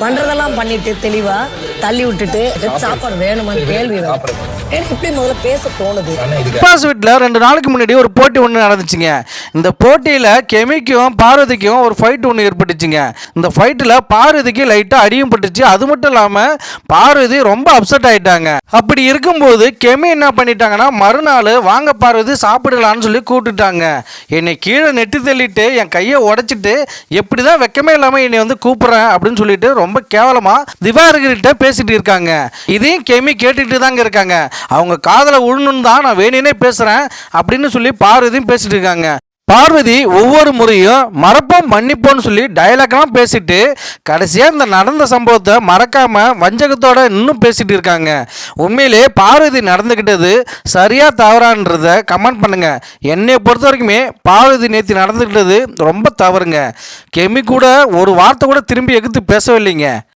பண்றதெல்லாம் பண்ணிட்டு தெளிவா தள்ளி விட்டுட்டு சாப்பாடு வேணுமான்னு கேள்வி எனக்கு இப்படி முதல்ல பேச தோணுது. பாஸ் வீட்டில் 2 நாளைக்கு முன்னாடி ஒரு போட்டி ஒன்று நடந்துச்சுங்க. இந்த போட்டியில் கெமிக்கும் பார்வதிக்கும் ஒரு ஃபைட் ஒன்று ஏற்பட்டுச்சுங்க. இந்த ஃபைட்டில் பார்வதிக்கு லைட்டாக அடியும் பட்டுச்சு. அது மட்டும் இல்லாமல் பார்வதி ரொம்ப அப்செட் ஆகிட்டாங்க. அப்படி இருக்கும்போது கெமி என்ன பண்ணிட்டாங்கன்னா, மறுநாள் வாங்க பார்வதி சாப்பிடலான்னு சொல்லி கூப்பிட்டுட்டாங்க. என்னை கீழே நெட்டி தள்ளிட்டு என் கையை உடைச்சிட்டு எப்படி தான் வெக்கமே இல்லாமல் என்னை வந்து கூப்பிட்றேன் அப்படின்னு சொல்லிட்டு ரொம்ப கேவலமாக திவாகர்கிட்ட பேசிட்டு இருக்காங்க. இதையும் கெமி கேட்டுட்டு தாங்க இருக்காங்க. அவங்க காதலை உழணுன்னு தான் நான் வேணுனே பேசுகிறேன் அப்படின்னு சொல்லி பார்வதியும் பேசிட்டு இருக்காங்க. பார்வதி ஒவ்வொரு முறையும் மறப்போம் மன்னிப்போன்னு சொல்லி டயலாக்லாம் பேசிட்டு கடைசியாக இந்த நடந்த சம்பவத்தை மறக்காமல் வஞ்சகத்தோட இன்னும் பேசிட்டு இருக்காங்க. உண்மையிலே பார்வதி நடந்துக்கிட்டது சரியா தவறான்றத கமெண்ட் பண்ணுங்க. என்னை பொறுத்த வரைக்குமே பார்வதி நேற்று நடந்துக்கிட்டது ரொம்ப தவறுங்க. கெமி கூட ஒரு வார்த்தை கூட திரும்பி எதிர்த்து பேசவில்லைங்க.